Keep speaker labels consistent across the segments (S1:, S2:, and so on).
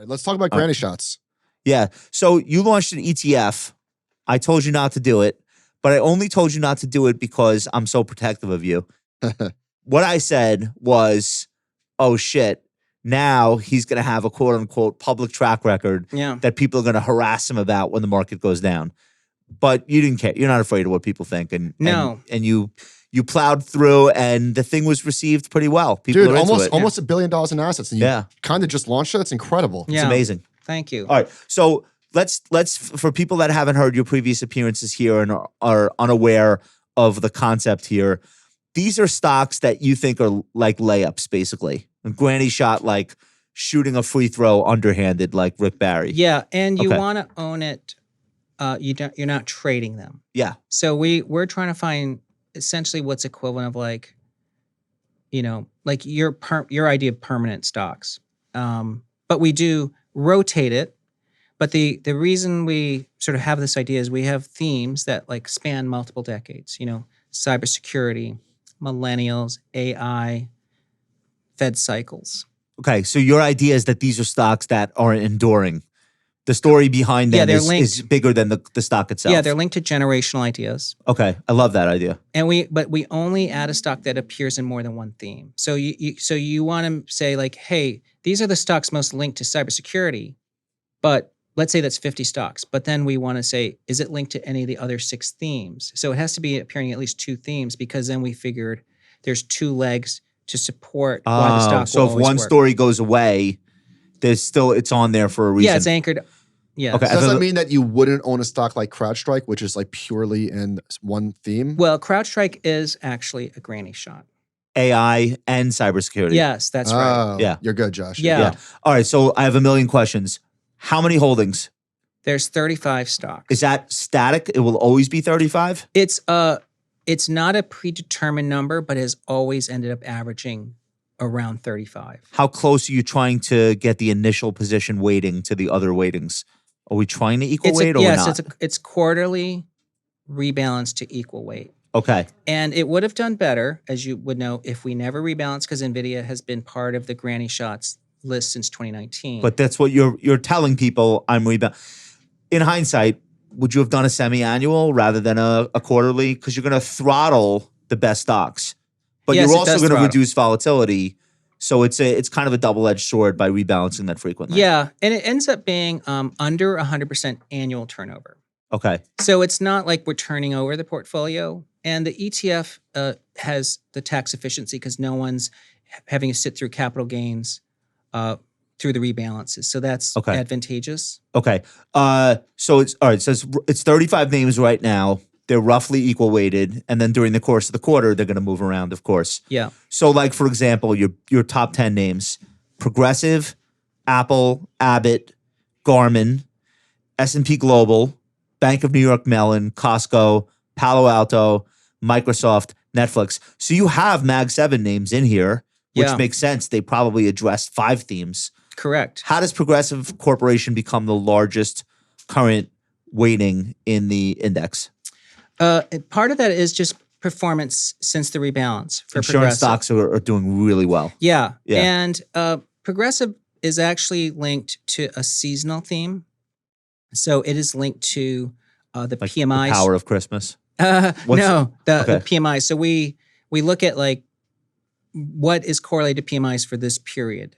S1: right, let's talk about granny shots.
S2: Yeah. So you launched an ETF. I told you not to do it, but I only told you not to do it because I'm so protective of you. What I said was, oh shit, now he's going to have a quote unquote public track record that people are going to harass him about when the market goes down. But you didn't care. You're not afraid of what people think. And you plowed through and the thing was received pretty well. People
S1: Dude,
S2: are into it.
S1: almost $1 billion in assets. And you kind of just launched it. It's incredible.
S2: It's amazing.
S3: Thank you.
S2: All right. So let's for people that haven't heard your previous appearances here and are unaware of the concept here, these are stocks that you think are like layups, basically. A granny shot, like shooting a free throw underhanded, like Rick Barry.
S3: Yeah, and you want to own it. You're not trading them.
S2: Yeah.
S3: So we're trying to find essentially what's equivalent of like, like your idea of permanent stocks. But we do rotate it. But the reason we sort of have this idea is we have themes that like span multiple decades. Cybersecurity, millennials, AI, Fed cycles.
S2: Okay, so your idea is that these are stocks that are enduring. The story behind them is bigger than the stock itself.
S3: Yeah, they're linked to generational ideas.
S2: Okay, I love that idea.
S3: And but we only add a stock that appears in more than one theme. So you want to say like, hey, these are the stocks most linked to cybersecurity, but let's say that's 50 stocks. But then we want to say, is it linked to any of the other 6 themes? So it has to be appearing in at least 2 themes because then we figured there's 2 legs to support why the stock
S2: so if one story goes away, it's on there for a reason.
S3: Yeah, it's anchored. Yeah.
S1: Okay. Does that mean that you wouldn't own a stock like CrowdStrike, which is like purely in one theme?
S3: Well, CrowdStrike is actually a granny shot.
S2: AI and cybersecurity.
S3: Yes, that's right.
S2: Yeah.
S1: You're good, Josh.
S3: Yeah.
S2: All right, so I have a million questions. How many holdings?
S3: There's 35 stocks.
S2: Is that static? It will always be 35?
S3: It's not a predetermined number, but has always ended up averaging around 35.
S2: How close are you trying to get the initial position weighting to the other weightings? Are we trying to equal weight or not?
S3: Yes, it's quarterly rebalanced to equal weight.
S2: Okay.
S3: And it would have done better, as you would know, if we never rebalanced, because NVIDIA has been part of the granny shots list since 2019.
S2: But that's what you're telling people. I'm rebound. In hindsight, would you have done a semi-annual rather than a quarterly? Because you're going to throttle the best stocks, but you're also going to reduce volatility. So it's kind of a double-edged sword by rebalancing that frequently.
S3: Yeah, and it ends up being under 100% annual turnover.
S2: Okay.
S3: So it's not like we're turning over the portfolio, and the ETF has the tax efficiency because no one's having to sit through capital gains through the rebalances. So that's advantageous.
S2: Okay. So it's all right. So it's 35 names right now. They're roughly equal weighted, and then during the course of the quarter, they're going to move around, of course.
S3: Yeah.
S2: So, like for example, your top 10 names: Progressive, Apple, Abbott, Garmin, S&P Global, Bank of New York Mellon, Costco, Palo Alto, Microsoft, Netflix. So you have Mag 7 names in here, which makes sense. They probably addressed 5 themes.
S3: Correct.
S2: How does Progressive Corporation become the largest current weighting in the index?
S3: Part of that is just performance since the rebalance for
S2: Insurance stocks are doing really well.
S3: Yeah. And Progressive is actually linked to a seasonal theme. So it is linked to the PMIs.
S2: The power of Christmas?
S3: The PMIs. So we look at like what is correlated to PMIs for this period.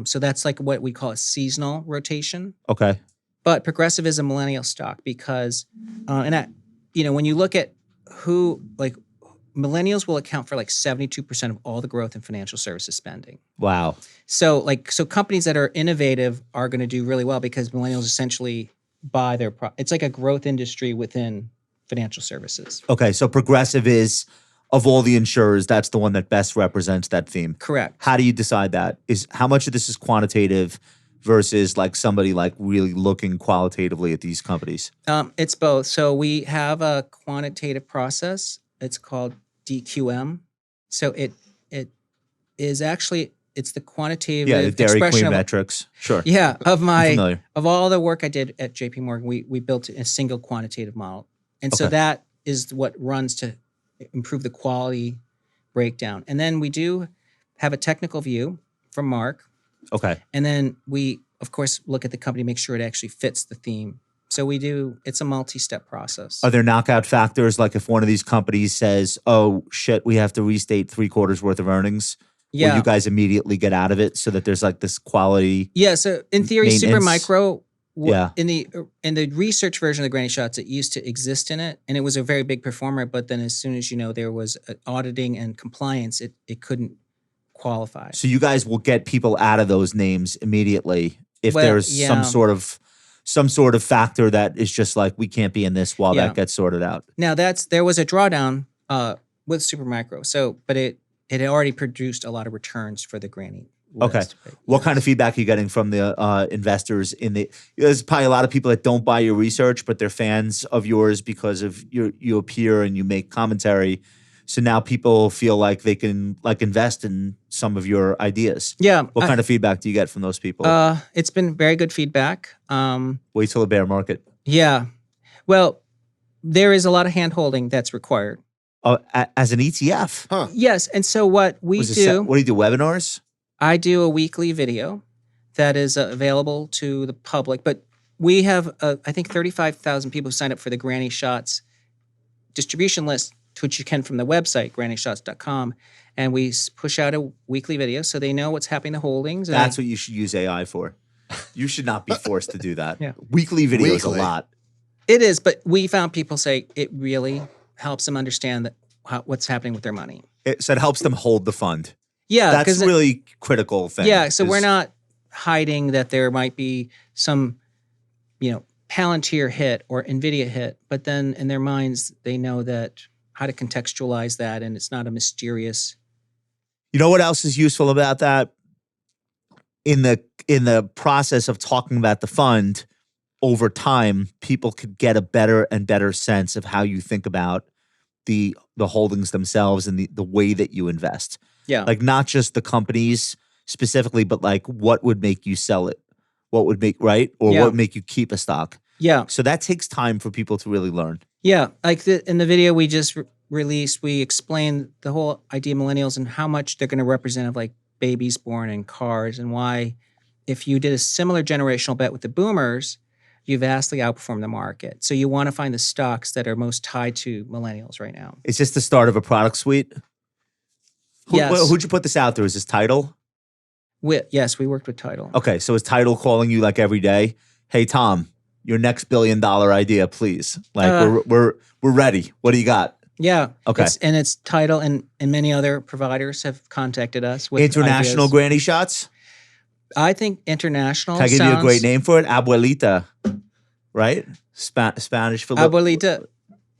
S3: So that's like what we call a seasonal rotation.
S2: Okay.
S3: But Progressive is a millennial stock because, when you look at millennials will account for like 72% of all the growth in financial services spending.
S2: Wow.
S3: So companies that are innovative are going to do really well because millennials essentially buy their it's like a growth industry within financial services.
S2: Okay, so Progressive is, of all the insurers, that's the one that best represents that theme.
S3: Correct.
S2: How do you decide that? How much of this is quantitative versus like somebody like really looking qualitatively at these companies?
S3: It's both. So we have a quantitative process. It's called DQM. So it is actually it's the quantitative
S2: the Dairy Queen metrics. Sure.
S3: Yeah, of all the work I did at JP Morgan, we built a single quantitative model. And so that is what runs to improve the quality breakdown. And then we do have a technical view from Mark.
S2: Okay.
S3: And then we of course, look at the company, make sure it actually fits the theme. So it's a multi-step process.
S2: Are there knockout factors? Like if one of these companies says, oh shit, we have to restate 3/4 worth of earnings.
S3: Yeah.
S2: Will you guys immediately get out of it so that there's like this quality?
S3: Yeah. So in theory,
S2: maintenance?
S3: Supermicro,
S2: Yeah.
S3: in the research version of the granny shots, it used to exist in it, and it was a very big performer. But then as soon as there was auditing and compliance, it couldn't qualify.
S2: So you guys will get people out of those names immediately if
S3: Well,
S2: there's
S3: yeah.
S2: some sort of factor that is just like, we can't be in this while
S3: Yeah.
S2: that gets sorted out.
S3: Now there was a drawdown with Supermicro. So, but it had already produced a lot of returns for the granny list.
S2: Okay. What kind of feedback are you getting from the investors there's probably a lot of people that don't buy your research, but they're fans of yours because of you appear and you make commentary. So now people feel like they can like invest in some of your ideas.
S3: Yeah.
S2: What kind of feedback do you get from those people?
S3: It's been very good feedback.
S2: Wait till the bear market.
S3: Yeah. Well, there is a lot of hand-holding that's required.
S2: As an ETF.
S1: Huh.
S3: Yes. And so what we
S2: What do you do, webinars?
S3: I do a weekly video that is available to the public, but we have, I think, 35,000 people who signed up for the Granny Shots distribution list, which you can from the website, grannyshots.com. And we push out a weekly video so they know what's happening to holdings. And
S2: That's what you should use AI for. You should not be forced to do that.
S3: Yeah.
S2: Weekly videos
S1: Weekly.
S2: a lot.
S3: it is, but we found people say it really helps them understand what's happening with their money.
S2: So it helps them hold the fund.
S3: Yeah.
S2: That's really critical thing.
S3: Yeah. So we're not hiding that there might be some, Palantir hit or NVIDIA hit, but then in their minds, they know that how to contextualize that, and it's not a mysterious.
S2: You know what else is useful about that? In the process of talking about the fund, over time, people could get a better and better sense of how you think about the holdings themselves and the way that you invest.
S3: Yeah.
S2: Like not just the companies specifically, but like what would make you sell it? What would make, right? Or
S3: Yeah.
S2: what would make you keep a stock?
S3: Yeah.
S2: So that takes time for people to really learn.
S3: Yeah. Like in the video we just released, we explained the whole idea of millennials and how much they're going to represent of like babies born in cars, and why if you did a similar generational bet with the boomers, you vastly outperform the market. So you want to find the stocks that are most tied to millennials right now.
S2: Is this the start of a product suite?
S3: Yes.
S2: Who'd you put this out there? Is this Tidal?
S3: Yes, we worked with Tidal.
S2: Okay, so is Tidal calling you like every day? Hey, Tom, your next $1 billion idea, please. Like we're ready. What do you got?
S3: Yeah.
S2: Okay.
S3: It's Tidal and many other providers have contacted us with
S2: International
S3: ideas.
S2: Granny Shots?
S3: I think international.
S2: Can I give you a great name for it? Abuelita, right? Spanish for
S3: Abuelita.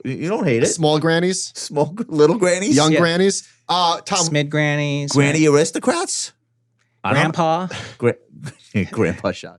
S2: You don't hate it.
S1: Small grannies,
S2: Small little grannies,
S1: young
S3: Yeah.
S1: grannies. Tom,
S3: Smid grannies.
S2: granny aristocrats,
S3: Grandpa.
S2: Grandpa shot.